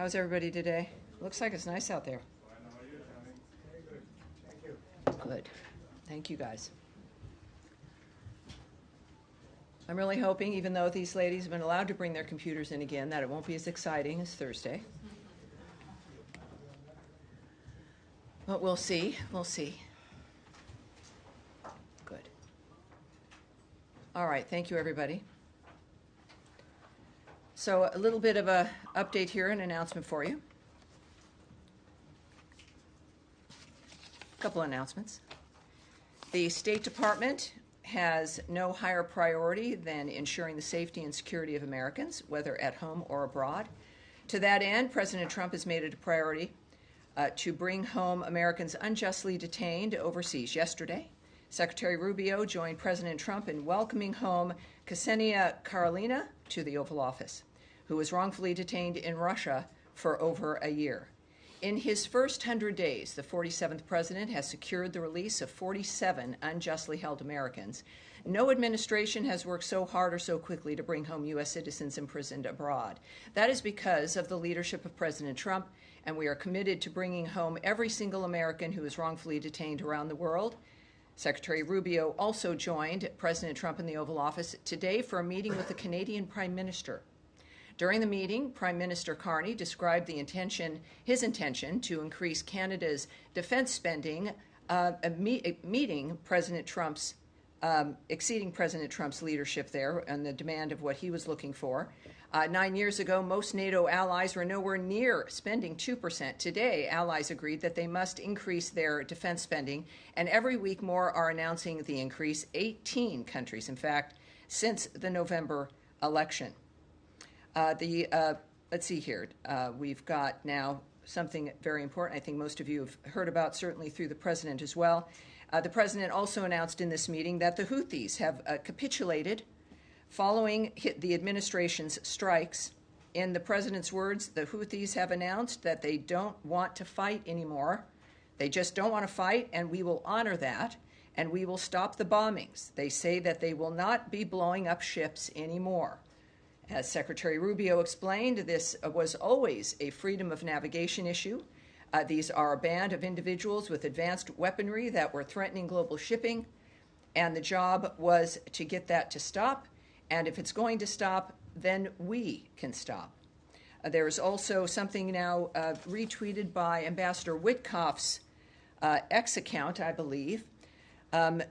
How's everybody today? Looks like it's nice out there. Good. Thank you, guys. I'm really hoping, even though these ladies have been allowed to bring their computers in again, that it won't be as exciting as Thursday. But we'll see. We'll see. Good. All right. Thank you, everybody. So a little bit of an update here, an announcement for you. A couple announcements. The State Department has no higher priority than ensuring the safety and security of Americans, whether at home or abroad. To that end, President Trump has made it a priority to bring home Americans unjustly detained overseas. Yesterday, Secretary Rubio joined President Trump in welcoming home Ksenia Karelina to the Oval Office, who was wrongfully detained in Russia for over a year. In his first 100 days, the 47th president has secured the release of 47 unjustly held Americans. No administration has worked so hard or so quickly to bring home U.S. citizens imprisoned abroad. That is because of the leadership of President Trump, and we are committed to bringing home every single American who is wrongfully detained around the world. Secretary Rubio also joined President Trump in the Oval Office today for a meeting with the Canadian Prime Minister. During the meeting, Prime Minister Carney described his intention to increase Canada's defense spending, exceeding President Trump's leadership there and the demand of what he was looking for. 9 years ago, most NATO allies were nowhere near spending 2%. Today, allies agreed that they must increase their defense spending, and every week more are announcing the increase. 18 countries, in fact, since the November election. Let's see here. We've got now something very important I think most of you have heard about, certainly through the president as well. The president also announced in this meeting that the Houthis have capitulated following the administration's strikes. In the president's words, the Houthis have announced that they don't want to fight anymore. They just don't want to fight, and we will honor that, and we will stop the bombings. They say that they will not be blowing up ships anymore. As Secretary Rubio explained, this was always a freedom of navigation issue. These are a band of individuals with advanced weaponry that were threatening global shipping, and the job was to get that to stop. And if it's going to stop, then we can stop. There is also something now retweeted by Ambassador Witkoff's X account, I believe,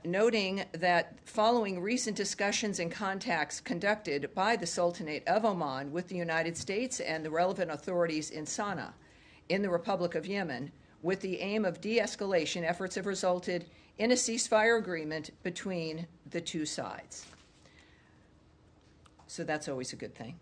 noting that following recent discussions and contacts conducted by the Sultanate of Oman with the United States and the relevant authorities in Sana'a, in the Republic of Yemen, with the aim of de-escalation, efforts have resulted in a ceasefire agreement between the two sides. So that's always a good thing.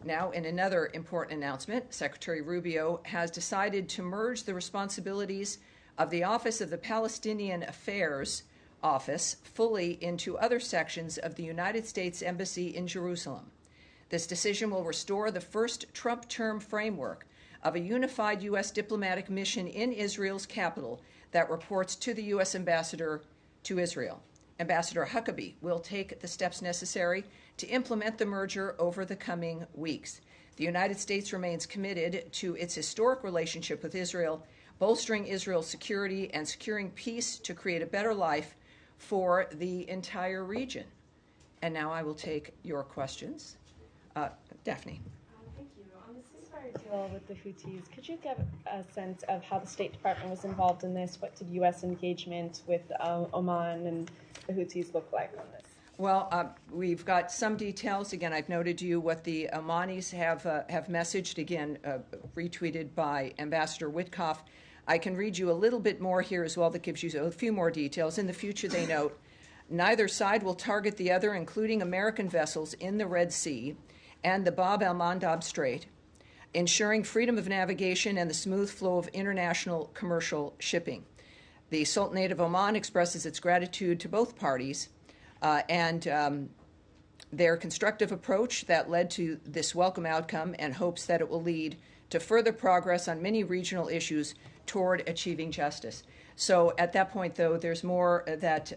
Now, in another important announcement, Secretary Rubio has decided to merge the responsibilities of the Office of the Palestinian Affairs Office fully into other sections of the United States Embassy in Jerusalem. This decision will restore the first Trump term framework of a unified U.S. diplomatic mission in Israel's capital that reports to the U.S. ambassador to Israel. Ambassador Huckabee will take the steps necessary to implement the merger over the coming weeks. The United States remains committed to its historic relationship with Israel, bolstering Israel's security and securing peace to create a better life for the entire region. And now I will take your questions. Daphne. Thank you. On the ceasefire deal with the Houthis, could you give a sense of how the State Department was involved in this? What did U.S. engagement with Oman and the Houthis look like on this? Well, we've got some details. Again, I've noted to you what the Omanis have messaged, again, retweeted by Ambassador Witkoff. I can read you a little bit more here as well that gives you a few more details. In the future, they note, neither side will target the other, including American vessels in the Red Sea and the Bab el-Mandab Strait, ensuring freedom of navigation and the smooth flow of international commercial shipping. The Sultanate of Oman expresses its gratitude to both parties and their constructive approach that led to this welcome outcome, and hopes that it will lead to further progress on many regional issues toward achieving justice. So at that point, though, there's more that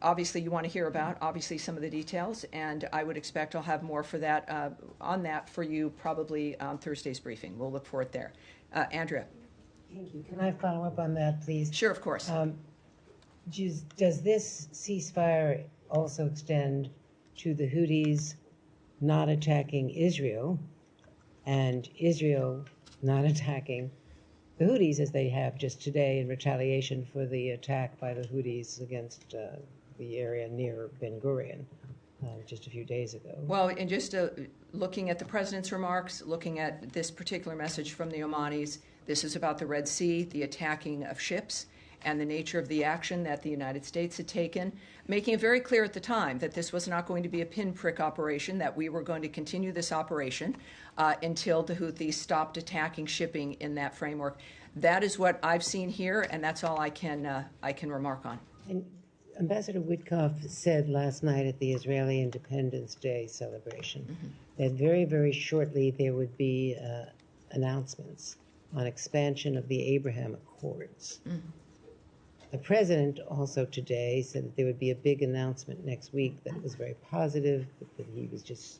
obviously you want to hear about, obviously some of the details, and I would expect I'll have more for that on that for you probably on Thursday's briefing. We'll look for it there. Andrea. Thank you. Can I follow up on that, please? Sure, of course. Does this ceasefire also extend to the Houthis not attacking Israel and Israel not attacking the Houthis as they have just today in retaliation for the attack by the Houthis against the area near Ben Gurion just a few days ago? Well, and just looking at the president's remarks, looking at this particular message from the Omanis, this is about the Red Sea, the attacking of ships, and the nature of the action that the United States had taken, making it very clear at the time that this was not going to be a pinprick operation, that we were going to continue this operation until the Houthis stopped attacking shipping in that framework. That is what I've seen here, and that's all I can remark on. And Ambassador Witkoff said last night at the Israeli Independence Day celebration that very, very shortly there would be announcements on expansion of the Abraham Accords. The president also today said that there would be a big announcement next week that was very positive, but that he was just,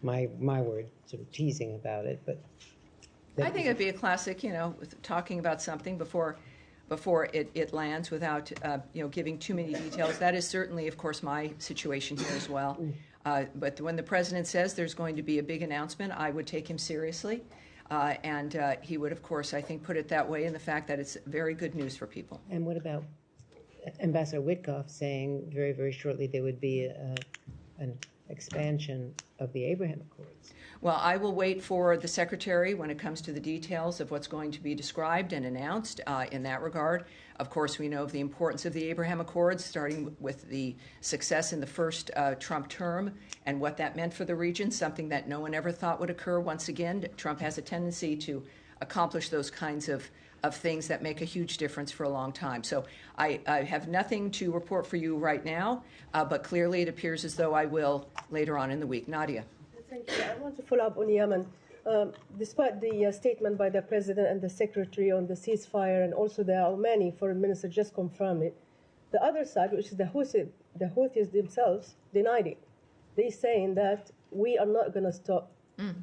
my word, sort of teasing about it. But I think it'd be a classic, with talking about something before it lands without, giving too many details. That is certainly, of course, my situation here as well. But when the president says there's going to be a big announcement, I would take him seriously. And he would, of course, I think, put it that way in the fact that it's very good news for people. And what about Ambassador Witkoff saying very, very shortly there would be an expansion of the Abraham Accords? Well, I will wait for the Secretary when it comes to the details of what's going to be described and announced in that regard. Of course, we know of the importance of the Abraham Accords, starting with the success in the first Trump term and what that meant for the region, something that no one ever thought would occur. Once again, Trump has a tendency to accomplish those kinds of things that make a huge difference for a long time. So I have nothing to report for you right now, but clearly it appears as though I will later on in the week. Nadia. Thank you. I want to follow up on Yemen. Despite the statement by the President and the Secretary on the ceasefire, and also the Omani Foreign Minister just confirmed it, the other side, which is the Houthis themselves, denied it. They're saying that we are not going to stop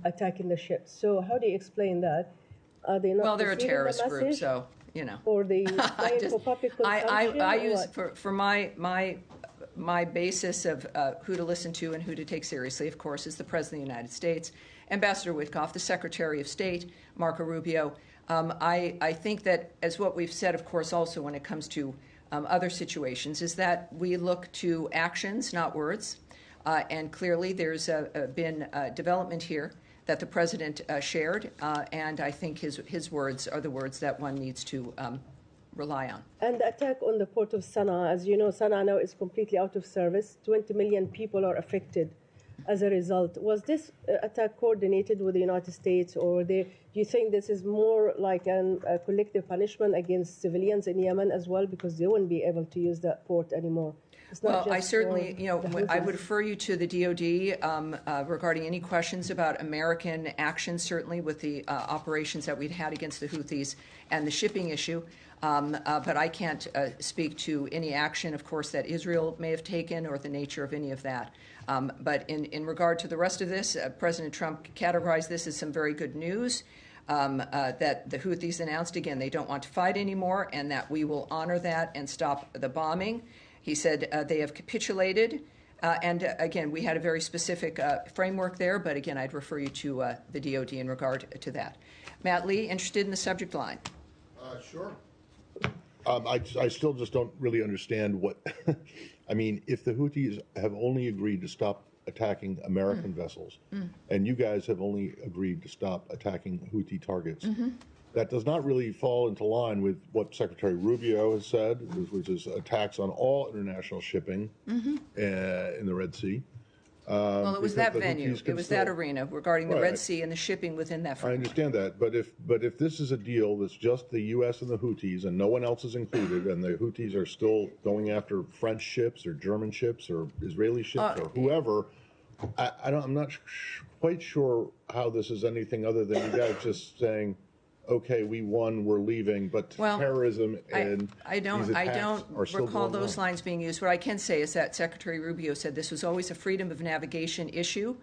attacking the ships. So how do you explain that? Are they not? Well, they're a terrorist group, so, Or they playing for public consumption? I use, for my basis of who to listen to and who to take seriously, of course, is the President of the United States, Ambassador Witkoff, the Secretary of State, Marco Rubio. I think that, as what we've said, of course, also when it comes to other situations, is that we look to actions, not words. And clearly there's been development here that the President shared, and I think his words are the words that one needs to rely on. And the attack on the port of Sana'a, as you know, Sana'a now is completely out of service. 20 million people are affected as a result. Was this attack coordinated with the United States, or do you think this is more like a collective punishment against civilians in Yemen as well, because they won't be able to use that port anymore? Well, I certainly, I would refer you to the DOD regarding any questions about American action, certainly with the operations that we'd had against the Houthis and the shipping issue. But I can't speak to any action, of course, that Israel may have taken or the nature of any of that. But in regard to the rest of this, President Trump categorized this as some very good news. That the Houthis announced, again, they don't want to fight anymore, and that we will honor that and stop the bombing. He said they have capitulated. And again, we had a very specific framework there, but again, I'd refer you to the DOD in regard to that. Matt Lee, interested in the subject line? Sure. I still just don't really understand what, I mean, if the Houthis have only agreed to stop attacking American vessels, and you guys have only agreed to stop attacking Houthi targets, that does not really fall into line with what Secretary Rubio has said, which is attacks on all international shipping in the Red Sea. Well, it was that venue. It was that arena regarding the Red Sea and the shipping within that framework. I understand that, but if this is a deal that's just the U.S. and the Houthis and no one else is included, and the Houthis are still going after French ships or German ships or Israeli ships or whoever, I'm not quite sure how this is anything other than you guys just saying, okay, we won, we're leaving, but Well, terrorism and I don't recall those lines being used. What I can say is that Secretary Rubio said this was always a freedom of navigation issue.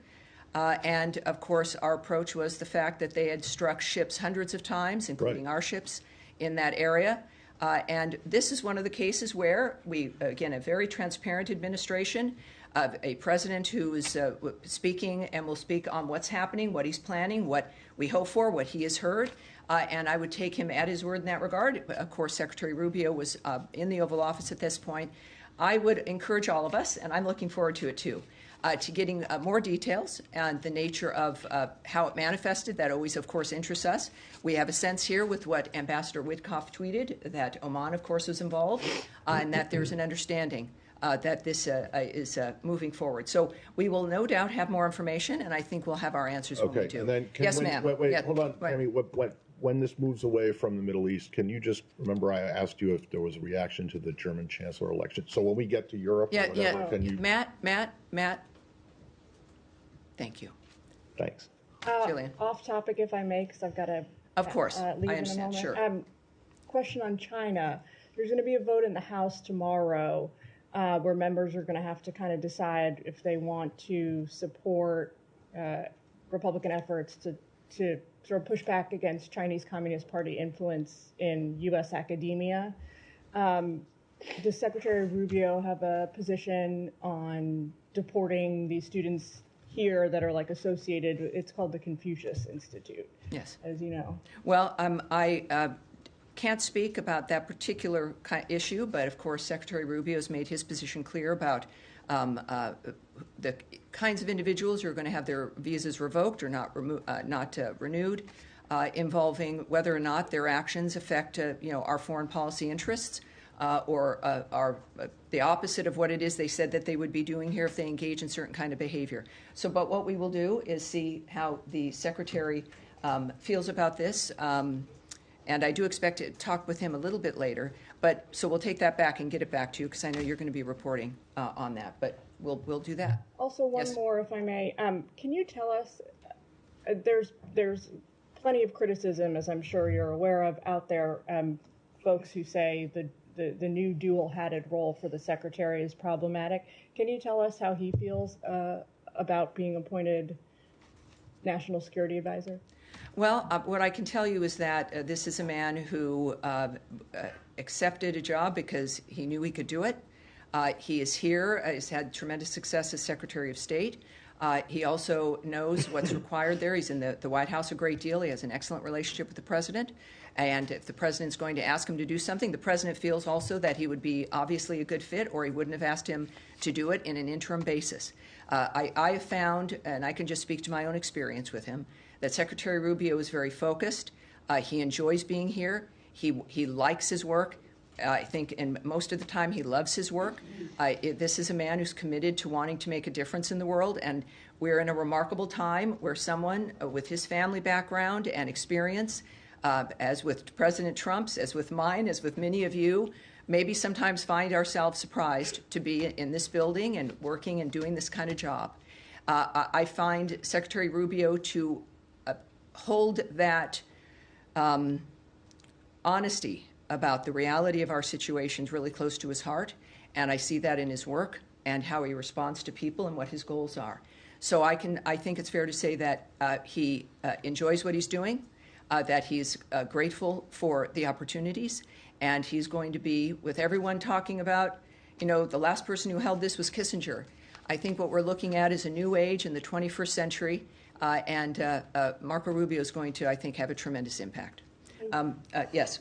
And, of course, our approach was the fact that they had struck ships hundreds of times, including our ships, in that area. And this is one of the cases where we, again, a very transparent administration, a president who is speaking and will speak on what's happening, what he's planning, what we hope for, what he has heard. And I would take him at his word in that regard. Of course, Secretary Rubio was in the Oval Office at this point. I would encourage all of us, and I'm looking forward to it too, to getting more details on the nature of how it manifested. That always, of course, interests us. We have a sense here with what Ambassador Witkoff tweeted, that Oman, of course, was involved, and that there's an understanding that this is moving forward. So we will no doubt have more information, and I think we'll have our answers when we do. And then yes, ma'am. Wait, hold on, Tammy. When this moves away from the Middle East, can you just remember I asked you if there was a reaction to the German chancellor election? So when we get to Europe, or whatever, can you? Matt. Thank you. Thanks. Jillian. Off topic, if I may, because I've got to. Of course, leave I in a understand. moment. Sure. Question on China. There's going to be a vote in the House tomorrow where members are going to have to kind of decide if they want to support Republican efforts to sort of push back against Chinese Communist Party influence in U.S. academia. Does Secretary Rubio have a position on deporting these students here that are like associated? It's called the Confucius Institute. Yes. As you know. Well, I can't speak about that particular issue, but of course Secretary Rubio has made his position clear about the kinds of individuals who are going to have their visas revoked or not renewed, involving whether or not their actions affect our foreign policy interests or are the opposite of what it is they said that they would be doing here if they engage in certain kind of behavior. So, but what we will do is see how the Secretary feels about this. And I do expect to talk with him a little bit later. But so we'll take that back and get it back to you because I know you're going to be reporting on that. But we'll do that. Also, one more, if I may. Can you tell us? There's plenty of criticism, as I'm sure you're aware of, out there. Folks who say the new dual-hatted role for the secretary is problematic. Can you tell us how he feels about being appointed national security advisor? Well, what I can tell you is that this is a man who accepted a job because he knew he could do it. He is here, has had tremendous success as Secretary of State. He also knows what's required there. He's in the White House a great deal. He has an excellent relationship with the president. And if the president's going to ask him to do something, the president feels also that he would be obviously a good fit, or he wouldn't have asked him to do it in an interim basis. I have found, and I can just speak to my own experience with him, that Secretary Rubio is very focused. He enjoys being here. He likes his work. I think, and most of the time, he loves his work. This is a man who's committed to wanting to make a difference in the world, and we're in a remarkable time where someone with his family background and experience, as with President Trump's, as with mine, as with many of you, maybe sometimes find ourselves surprised to be in this building and working and doing this kind of job. I find Secretary Rubio to hold that honesty about the reality of our situations really close to his heart, and I see that in his work and how he responds to people and what his goals are. So I think it's fair to say that he enjoys what he's doing, that he's grateful for the opportunities, and he's going to be with everyone talking about, the last person who held this was Kissinger. I think what we're looking at is a new age in the 21st century, and Marco Rubio is going to, I think, have a tremendous impact. Yes.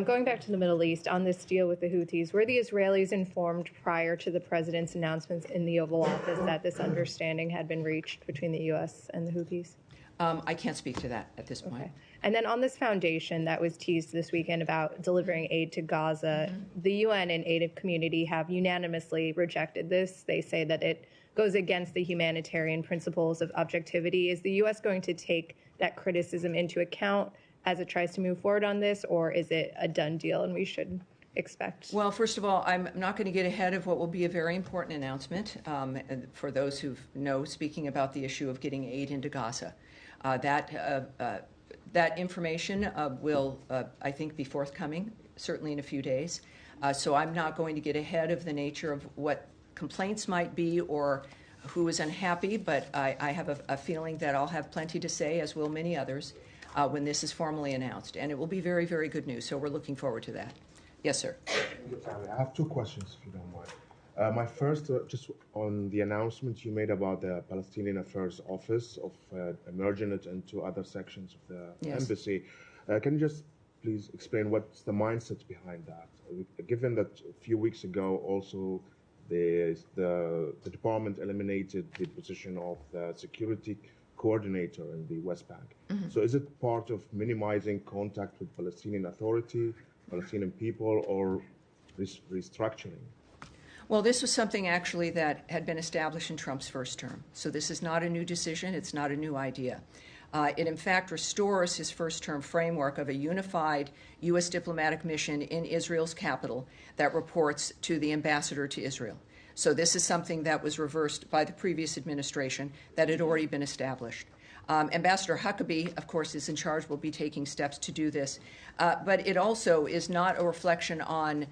Going back to the Middle East, on this deal with the Houthis, were the Israelis informed prior to the president's announcements in the Oval Office that this understanding had been reached between the U.S. and the Houthis? I can't speak to that at this point. Okay. And then on this foundation that was teased this weekend about delivering aid to Gaza, the UN and aid community have unanimously rejected this. They say that it goes against the humanitarian principles of objectivity. Is the U.S. going to take that criticism into account as it tries to move forward on this, or is it a done deal and we should expect? Well, first of all, I'm not going to get ahead of what will be a very important announcement for those who know, speaking about the issue of getting aid into Gaza. That That information will, I think, be forthcoming, certainly in a few days. So I'm not going to get ahead of the nature of what complaints might be or who is unhappy, but I have a feeling that I'll have plenty to say, as will many others, when this is formally announced. And it will be very, very good news, so we're looking forward to that. Yes, sir. I have 2 questions, if you don't mind. My first, just on the announcement you made about the Palestinian Affairs Office of merging it into other sections of the embassy. Can you just please explain what's the mindset behind that? Given that a few weeks ago also the department eliminated the position of the security coordinator in the West Bank. So is it part of minimizing contact with Palestinian Authority, Palestinian people, or restructuring? Well, this was something actually that had been established in Trump's first term. So this is not a new decision. It's not a new idea. It, in fact, restores his first-term framework of a unified U.S. diplomatic mission in Israel's capital that reports to the ambassador to Israel. So this is something that was reversed by the previous administration that had already been established. Ambassador Huckabee, of course, is in charge, will be taking steps to do this. But it also is not a reflection on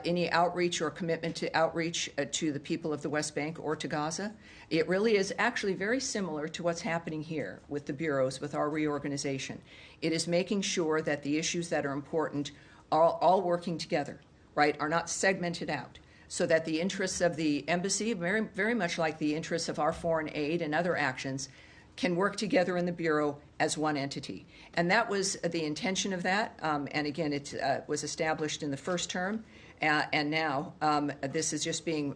any outreach or commitment to outreach to the people of the West Bank or to Gaza. It really is actually very similar to what's happening here with the bureaus, with our reorganization. It is making sure that the issues that are important are all working together, right, are not segmented out, so that the interests of the embassy, very, very much like the interests of our foreign aid and other actions, can work together in the Bureau as one entity. And that was the intention of that. And again, it was established in the first term. And now this is just being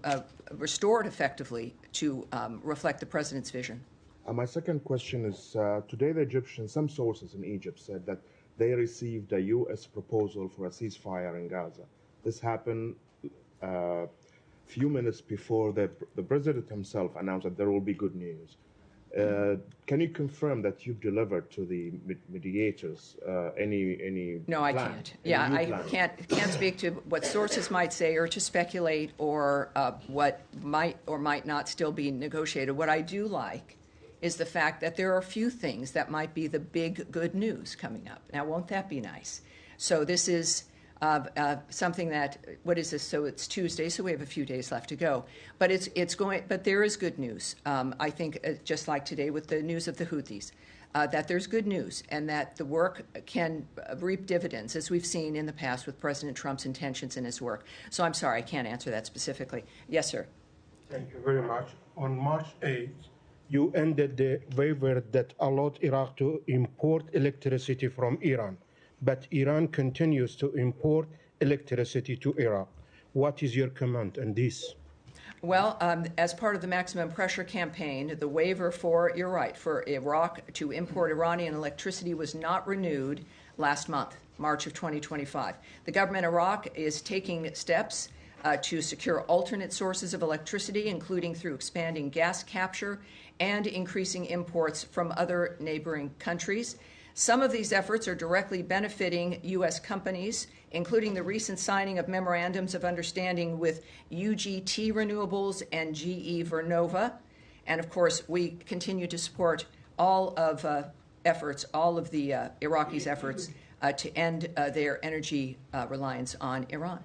restored effectively to reflect the president's vision. My second question is, today the Egyptians, some sources in Egypt said that they received a U.S. proposal for a ceasefire in Gaza. This happened a few minutes before the president himself announced that there will be good news. Can you confirm that you've delivered to the mediators any No, I can't. Yeah, I can't speak to what sources might say or to speculate or what might or might not still be negotiated. What I do like is the fact that there are a few things that might be the big good news coming up. Now, won't that be nice? So this is something that, what is this? So it's Tuesday, so we have a few days left to go. But it's going. But there is good news. I think, just like today with the news of the Houthis, that there's good news and that the work can reap dividends, as we've seen in the past with President Trump's intentions in his work. So I'm sorry, I can't answer that specifically. Yes, sir. Thank you very much. On March 8th, you ended the waiver that allowed Iraq to import electricity from Iran. But Iran continues to import electricity to Iraq. What is your comment on this? Well, as part of the maximum pressure campaign, the waiver for, you're right, for Iraq to import Iranian electricity was not renewed last month, March of 2025. The government of Iraq is taking steps to secure alternate sources of electricity, including through expanding gas capture and increasing imports from other neighboring countries. Some of these efforts are directly benefiting U.S. companies, including the recent signing of memorandums of understanding with UGT Renewables and GE Vernova. And, of course, we continue to support all of efforts, all of the Iraqis' efforts to end their energy reliance on Iran.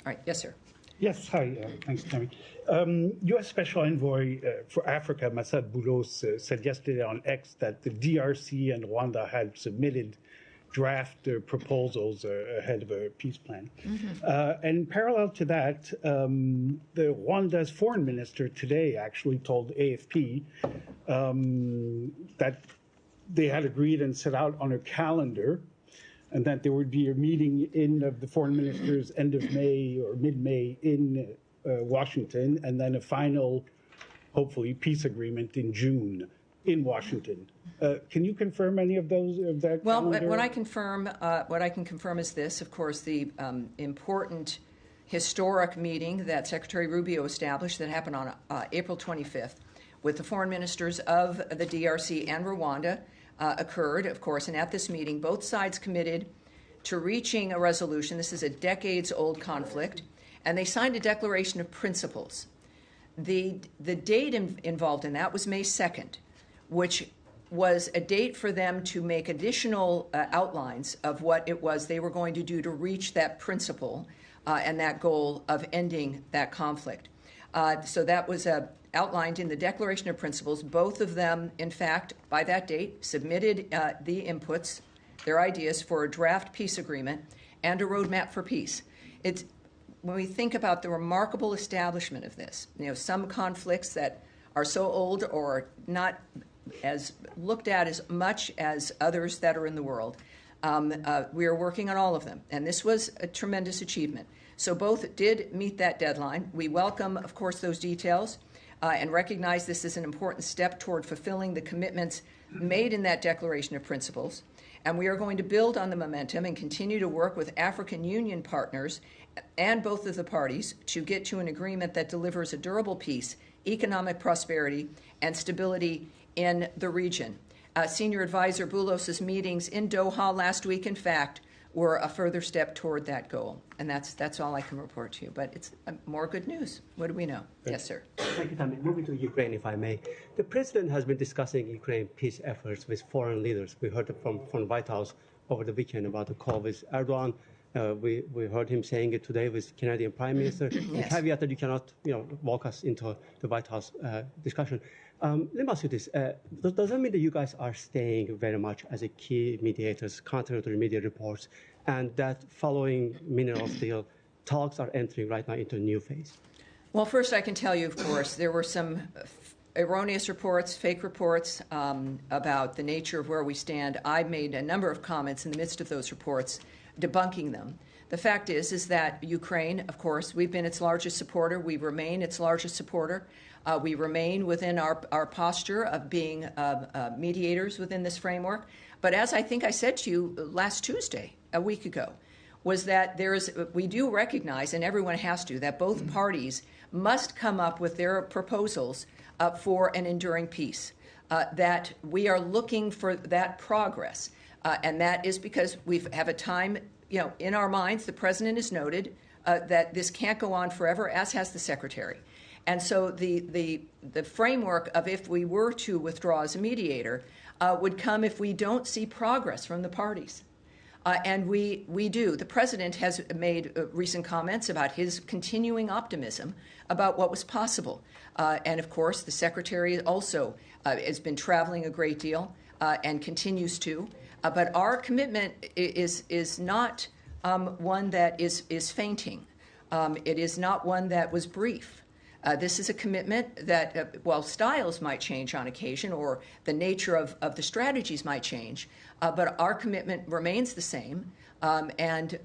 All right. Yes, sir. Yes, hi. Thanks, Tammy. U.S. Special Envoy for Africa, Massad Boulos, said yesterday on X that the DRC and Rwanda had submitted draft proposals ahead of a peace plan. And parallel to that, the Rwanda's foreign minister today actually told AFP that they had agreed and set out on a calendar and that there would be a meeting of the foreign ministers end of May or mid-May in Washington, and then a final, hopefully, peace agreement in June in Washington. Can you confirm any of those? Of that well, calendar? what I can confirm is this: of course, the important, historic meeting that Secretary Rubio established that happened on April 25th with the foreign ministers of the DRC and Rwanda. Occurred, of course, and at this meeting, both sides committed to reaching a resolution. This is a decades-old conflict, and they signed a declaration of principles. The date involved in that was May 2nd, which was a date for them to make additional outlines of what it was they were going to do to reach that principle and that goal of ending that conflict. So that was outlined in the Declaration of Principles. Both of them, in fact, by that date, submitted the inputs, their ideas for a draft peace agreement and a roadmap for peace. When we think about the remarkable establishment of this, some conflicts that are so old or not as looked at as much as others that are in the world, we are working on all of them. And this was a tremendous achievement. So both did meet that deadline. We welcome, of course, those details and recognize this is an important step toward fulfilling the commitments made in that Declaration of Principles. And we are going to build on the momentum and continue to work with African Union partners and both of the parties to get to an agreement that delivers a durable peace, economic prosperity, and stability in the region. Senior Advisor Boulos's meetings in Doha last week, in fact, were a further step toward that goal. And that's all I can report to you. But it's more good news. What do we know? Yes, sir. Thank you, Tammy. Moving to Ukraine, if I may. The president has been discussing Ukraine peace efforts with foreign leaders. We heard from the White House over the weekend about the call with Erdogan. We heard him saying it today with Canadian Prime Minister. Yes. The caveat that you cannot walk us into the White House discussion. Let me ask you this. Does that mean that you guys are staying very much as a key mediators, contrary to the media reports, and that following minerals deal, talks are entering right now into a new phase? Well, first I can tell you, of course, there were some erroneous reports, fake reports about the nature of where we stand. I made a number of comments in the midst of those reports debunking them. The fact is that Ukraine, of course, we've been its largest supporter. We remain its largest supporter. We remain within our posture of being mediators within this framework. But as I think I said to you last Tuesday, a week ago, was that we do recognize, and everyone has to, that both parties must come up with their proposals for an enduring peace, that we are looking for that progress. And that is because we have a time, in our minds, the president has noted that this can't go on forever, as has the secretary. And so the framework of if we were to withdraw as a mediator would come if we don't see progress from the parties. And we do. The president has made recent comments about his continuing optimism about what was possible. And, of course, the secretary also has been traveling a great deal and continues to. But our commitment is not one that is fainting. It is not one that was brief. This is a commitment that, while styles might change on occasion or the nature of the strategies might change, but our commitment remains the same. And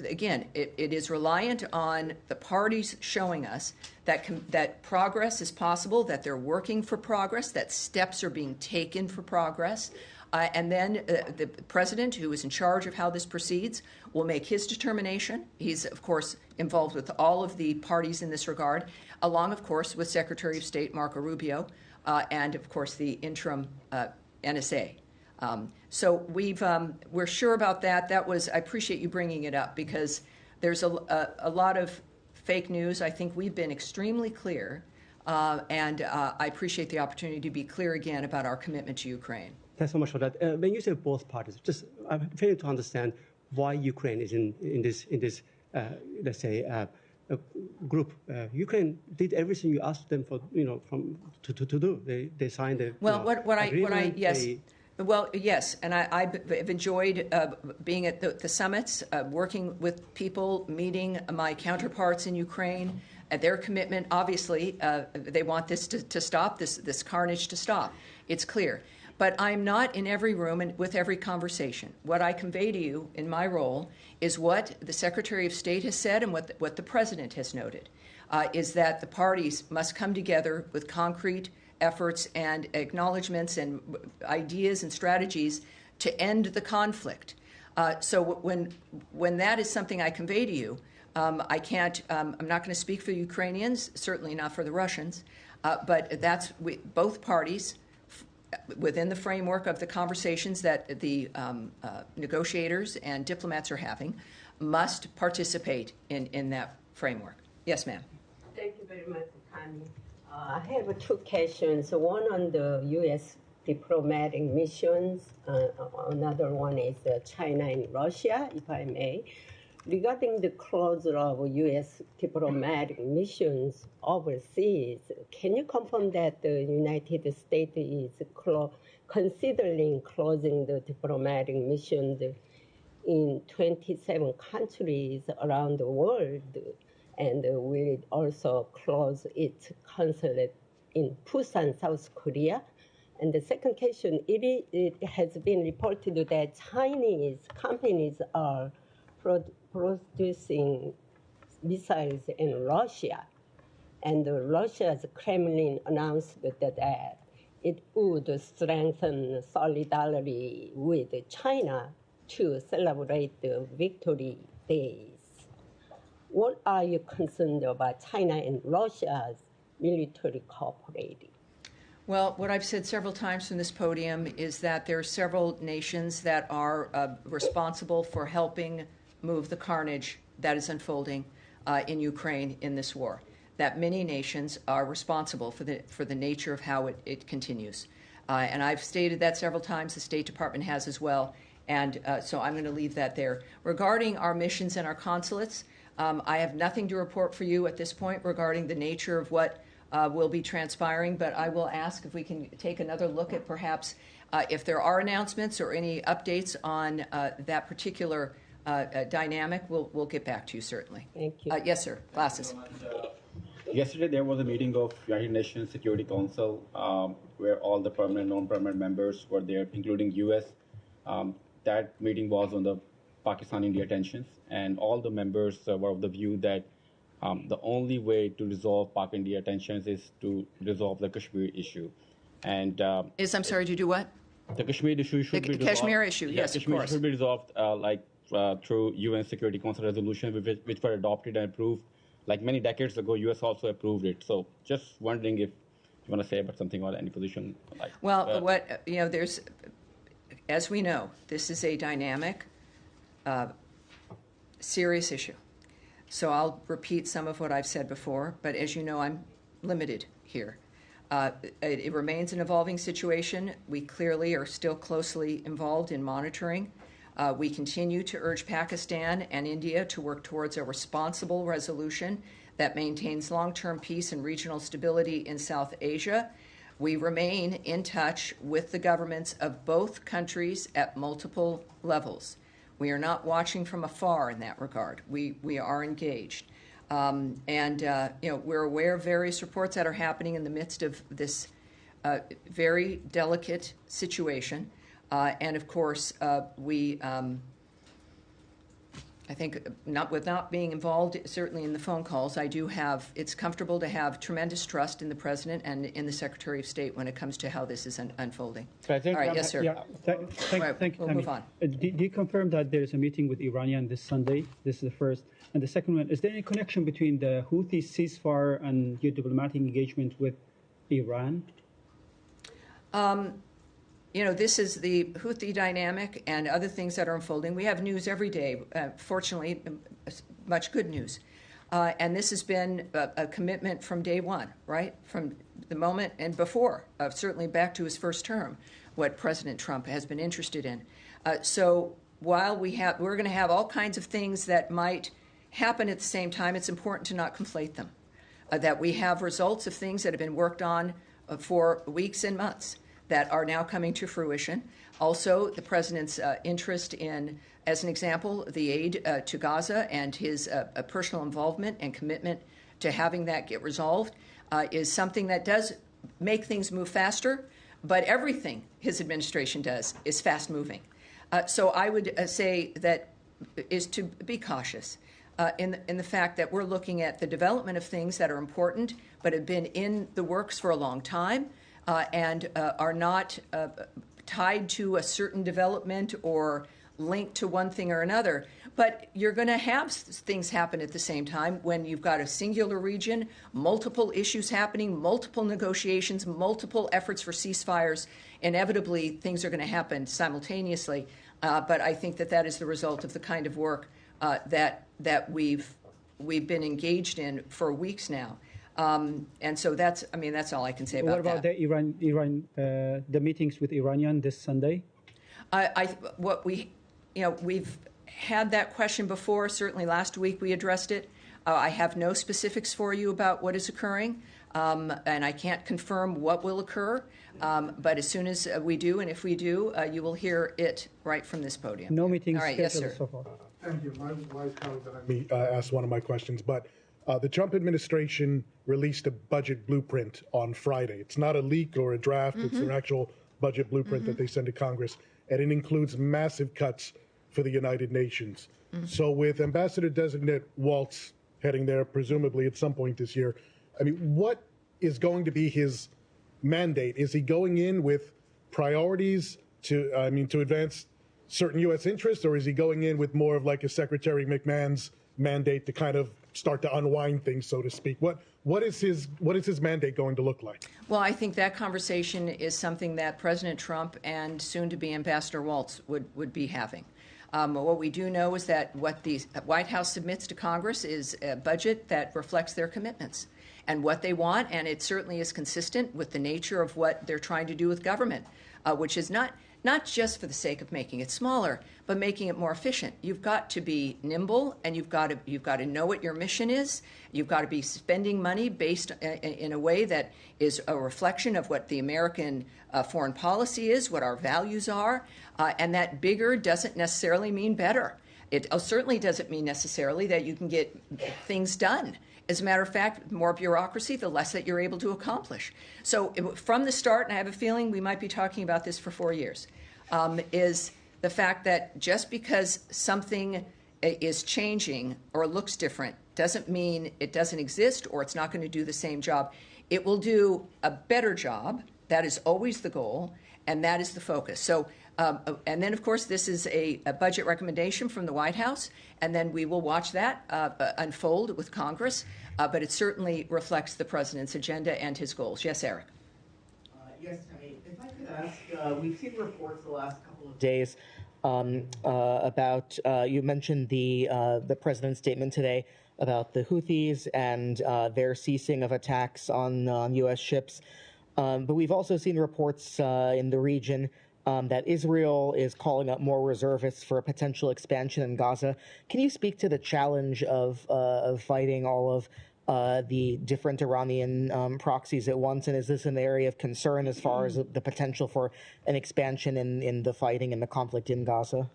again, it is reliant on the parties showing us that progress is possible, that they're working for progress, that steps are being taken for progress. And then the president, who is in charge of how this proceeds, will make his determination. He's, of course, involved with all of the parties in this regard, along, of course, with Secretary of State Marco Rubio and, of course, the interim NSA. So we're sure about that. I appreciate you bringing it up because there's a lot of fake news. I think we've been extremely clear, and I appreciate the opportunity to be clear again about our commitment to Ukraine. Thanks so much for that. When you say both parties, I'm failing to understand why Ukraine is in this let's say, group. Ukraine did everything you asked them to do. They signed the agreement. Yes. Well, yes, and I've enjoyed being at the summits, working with people, meeting my counterparts in Ukraine. Their commitment, obviously, they want this to stop, this carnage to stop. It's clear. But I'm not in every room and with every conversation. What I convey to you in my role is what the Secretary of State has said and what the President has noted, is that the parties must come together with concrete efforts and acknowledgments and ideas and strategies to end the conflict. So when that is something I convey to you, I'm not going to speak for the Ukrainians, certainly not for the Russians, but both parties, within the framework of the conversations that the negotiators and diplomats are having, must participate in that framework. Yes, ma'am. Thank you very much, Tammy. I have two questions. One on the U.S. diplomatic missions. Another one is China and Russia, if I may. Regarding the closure of U.S. diplomatic missions overseas, can you confirm that the United States is considering closing the diplomatic missions in 27 countries around the world, and will it also close its consulate in Busan, South Korea? And the second question, it has been reported that Chinese companies are producing missiles in Russia, and Russia's Kremlin announced that it would strengthen solidarity with China to celebrate the victory days. What are you concerned about China and Russia's military cooperating? Well, what I've said several times from this podium is that there are several nations that are responsible for helping move the carnage that is unfolding in Ukraine in this war. That many nations are responsible for the nature of how it continues. And I've stated that several times. The State Department has as well. And so I'm going to leave that there. Regarding our missions and our consulates, I have nothing to report for you at this point regarding the nature of what will be transpiring, but I will ask if we can take another look at perhaps if there are announcements or any updates on that particular dynamic. We'll get back to you, certainly. Thank you. Yes, sir. Glasses. Yesterday, there was a meeting of United Nations Security Council where all the permanent and non-permanent members were there, including U.S. That meeting was on the Pakistan-India tensions, and all the members were of the view that the only way to resolve Pak-India tensions is to resolve the Kashmir issue. And I'm sorry, to do what? The Kashmir issue should be resolved. The Kashmir issue, yes, Kashmir of course. should be resolved through UN Security Council resolution, which were adopted and approved like many decades ago. U.S. also approved it. So just wondering if you want to say about something about any position. There's, as we know, this is a dynamic, serious issue. So I'll repeat some of what I've said before, but as you know, I'm limited here. It remains an evolving situation. We clearly are still closely involved in monitoring. We continue to urge Pakistan and India to work towards a responsible resolution that maintains long-term peace and regional stability in South Asia. We remain in touch with the governments of both countries at multiple levels. We are not watching from afar in that regard. We are engaged. We're aware of various reports that are happening in the midst of this very delicate situation. And of course, I think not being involved certainly in the phone calls, it's comfortable to have tremendous trust in the President and in the Secretary of State when it comes to how this is unfolding. All right, yes, sir. Yeah, thank you, we'll move on. Do you confirm that there is a meeting with Iranian this Sunday? This is the first. And the second one, is there any connection between the Houthis ceasefire and your diplomatic engagement with Iran? This is the Houthi dynamic and other things that are unfolding. We have news every day, fortunately, much good news. And this has been a commitment from day one, right? From the moment and before, certainly back to his first term, what President Trump has been interested in. So while we're going to have all kinds of things that might happen at the same time, it's important to not conflate them. That we have results of things that have been worked on for weeks and months that are now coming to fruition. Also, the President's interest in, as an example, the aid to Gaza and his personal involvement and commitment to having that get resolved is something that does make things move faster, but everything his administration does is fast-moving. So I would say that is to be cautious in the fact that we're looking at the development of things that are important but have been in the works for a long time, and are not tied to a certain development or linked to one thing or another. But you're going to have things happen at the same time when you've got a singular region, multiple issues happening, multiple negotiations, multiple efforts for ceasefires. Inevitably, things are going to happen simultaneously. But I think that is the result of the kind of work that we've been engaged in for weeks now. And so that's all I can say about that. What about the meetings with Iranian this Sunday? We've had that question before. Certainly last week we addressed it. I have no specifics for you about what is occurring, and I can't confirm what will occur. But as soon as we do, and if we do, you will hear it right from this podium. No meetings All right, yes, sir. so far. Thank you. My colleague let me ask one of my questions, but the Trump administration released a budget blueprint on Friday. It's not a leak or a draft. It's an actual budget blueprint that they send to Congress, and it includes massive cuts for the United Nations. So with Ambassador-designate Waltz heading there, presumably at some point this year, I mean, what is going to be his mandate? Is he going in with priorities to advance certain U.S. interests, or is he going in with more of like a Secretary McMahon's mandate to kind of start to unwind things, so to speak? What is his mandate going to look like? Well, I think that conversation is something that President Trump and soon-to-be Ambassador Waltz would be having. What we do know is that what the White House submits to Congress is a budget that reflects their commitments and what they want, and it certainly is consistent with the nature of what they're trying to do with government, which is not just for the sake of making it smaller, but making it more efficient. You've got to be nimble, and you've got to know what your mission is. You've got to be spending money based in a way that is a reflection of what the American foreign policy is, what our values are, and that bigger doesn't necessarily mean better. It certainly doesn't mean necessarily that you can get things done. As a matter of fact, more bureaucracy, the less that you're able to accomplish. So from the start, and I have a feeling we might be talking about this for 4 years, is the fact that just because something is changing or looks different doesn't mean it doesn't exist or it's not going to do the same job. It will do a better job. That is always the goal, and that is the focus. So, and then, of course, this is a budget recommendation from the White House, and then we will watch that unfold with Congress. But it certainly reflects the president's agenda and his goals. Yes, Eric. Yes, Tammy. If I could ask, we've seen reports the last couple of days about. You mentioned the president's statement today about the Houthis and their ceasing of attacks on U.S. ships. But we've also seen reports in the region that Israel is calling up more reservists for a potential expansion in Gaza. Can you speak to the challenge of fighting all of the different Iranian proxies at once? And is this an area of concern as far as the potential for an expansion in the fighting and the conflict in Gaza?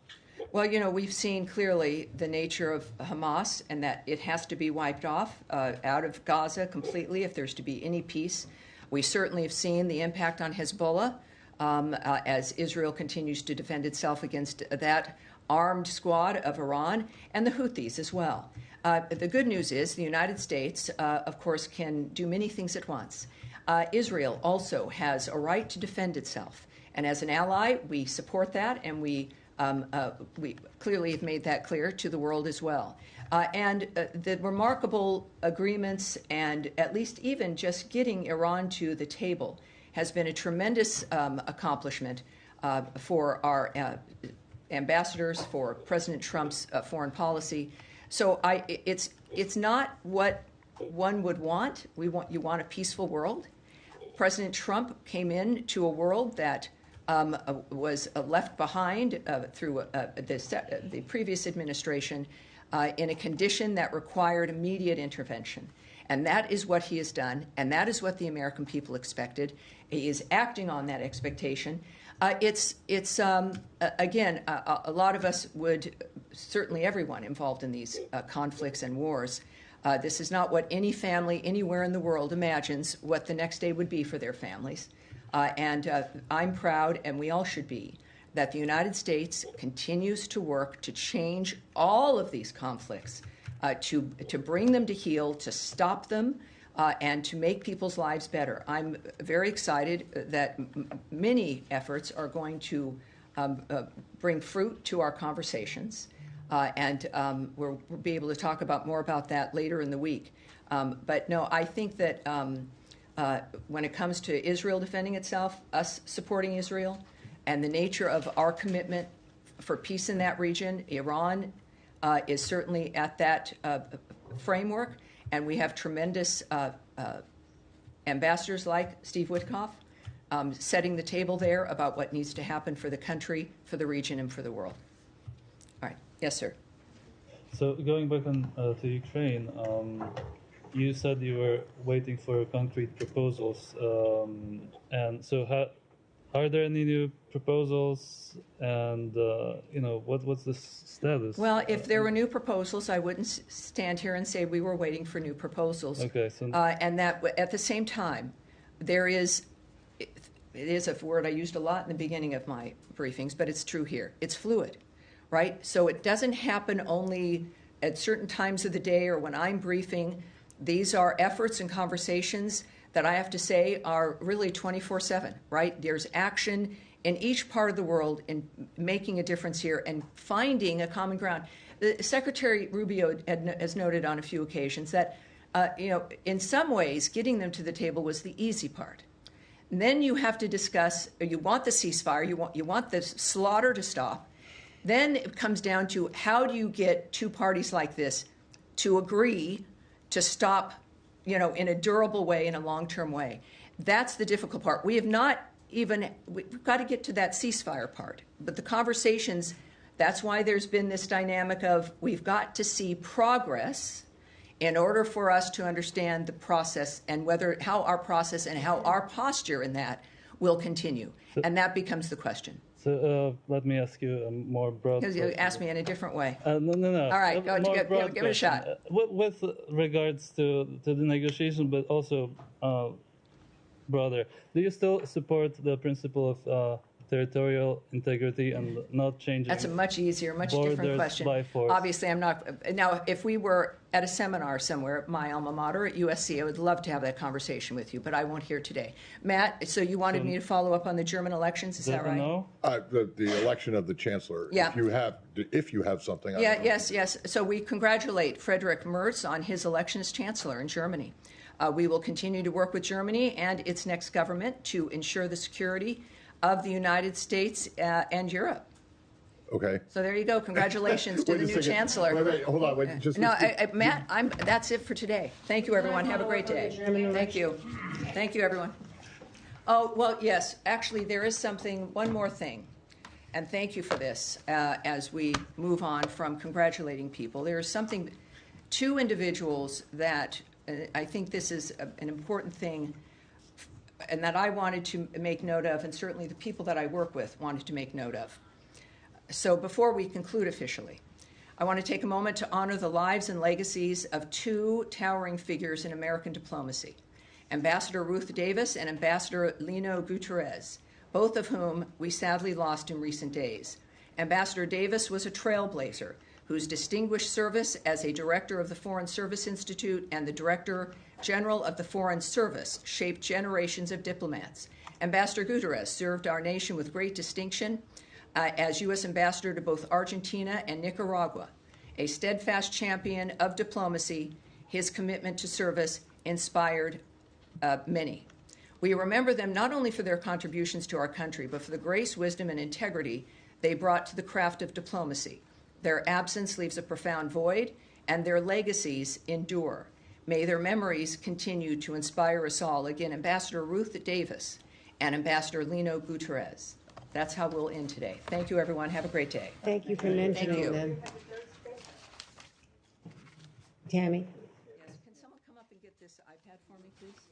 Well, we've seen clearly the nature of Hamas and that it has to be wiped off out of Gaza completely if there's to be any peace. We certainly have seen the impact on Hezbollah as Israel continues to defend itself against that armed squad of Iran and the Houthis as well. The good news is the United States, of course, can do many things at once. Israel also has a right to defend itself. And as an ally, we support that, and we clearly have made that clear to the world as well. And the remarkable agreements and at least even just getting Iran to the table has been a tremendous accomplishment for our ambassadors, for President Trump's foreign policy. So it's not what one would want. You want a peaceful world. President Trump came into a world that was left behind through the previous administration in a condition that required immediate intervention. And that is what he has done, and that is what the American people expected. He is acting on that expectation. Again, a lot of us would, certainly everyone involved in these conflicts and wars, this is not what any family anywhere in the world imagines what the next day would be for their families. And I'm proud, and we all should be, that the United States continues to work to change all of these conflicts, to bring them to heel, to stop them, and to make people's lives better. I'm very excited that many efforts are going to bring fruit to our conversations, and we'll be able to talk more about that later in the week. But no, I think that when it comes to Israel defending itself, us supporting Israel, and the nature of our commitment for peace in that region, Iran is certainly at that framework. And we have tremendous ambassadors like Steve Witkoff setting the table there about what needs to happen for the country, for the region, and for the world. All right. Yes, sir. So going back to Ukraine, you said you were waiting for concrete proposals, and so are there any new proposals? And what's the status? Well, if there were new proposals, I wouldn't stand here and say we were waiting for new proposals. Okay. So and that at the same time, there is. It is a word I used a lot in the beginning of my briefings, but it's true here. It's fluid, right? So it doesn't happen only at certain times of the day or when I'm briefing. These are efforts and conversations that I have to say are really 24/7, right? There's action in each part of the world in making a difference here and finding a common ground. The Secretary Rubio has noted on a few occasions that, in some ways, getting them to the table was the easy part. And then you have to discuss, you want the ceasefire, you want the slaughter to stop. Then it comes down to how do you get two parties like this to agree to stop, in a durable way, in a long-term way. That's the difficult part. We've got to get to that ceasefire part. But the conversations, that's why there's been this dynamic of we've got to see progress in order for us to understand the process and how our process and how our posture in that will continue. And that becomes the question. So let me ask you a more broad question. You ask me in a different way. No. All right, give it a shot. With regards to the negotiation, but also broader, do you still support the principle of territorial integrity and not changing? That's a much easier, much different question. By force. Obviously, I'm not. Now, if we were at a seminar somewhere at my alma mater at USC, I would love to have that conversation with you, but I won't here today. Matt, so you wanted me to follow up on the German elections? Is that right? No. The election of the chancellor. Yeah. If you have something. Yes. So we congratulate Friedrich Merz on his election as chancellor in Germany. We will continue to work with Germany and its next government to ensure the security of the United States and Europe. Okay. So there you go. Congratulations to the new chancellor. Wait, hold on. Matt, that's it for today. Thank you, everyone. Have a great day. Thank you. Thank you, everyone. Oh, well, yes. Actually, there is one more thing. And thank you for this as we move on from congratulating people. There is two individuals that I think this is an important thing and that I wanted to make note of, and certainly the people that I work with wanted to make note of. So before we conclude officially, I want to take a moment to honor the lives and legacies of two towering figures in American diplomacy, Ambassador Ruth Davis and Ambassador Lino Guterres, both of whom we sadly lost in recent days. Ambassador Davis was a trailblazer whose distinguished service as a director of the Foreign Service Institute and the Director General of the Foreign Service shaped generations of diplomats. Ambassador Guterres served our nation with great distinction as U.S. Ambassador to both Argentina and Nicaragua. A steadfast champion of diplomacy, his commitment to service inspired many. We remember them not only for their contributions to our country, but for the grace, wisdom, and integrity they brought to the craft of diplomacy. Their absence leaves a profound void, and their legacies endure. May their memories continue to inspire us all. Again, Ambassador Ruth Davis and Ambassador Lino Guterres. That's how we'll end today. Thank you, everyone. Have a great day. Thank you for mentioning them. Tammy? Yes, can someone come up and get this iPad for me, please?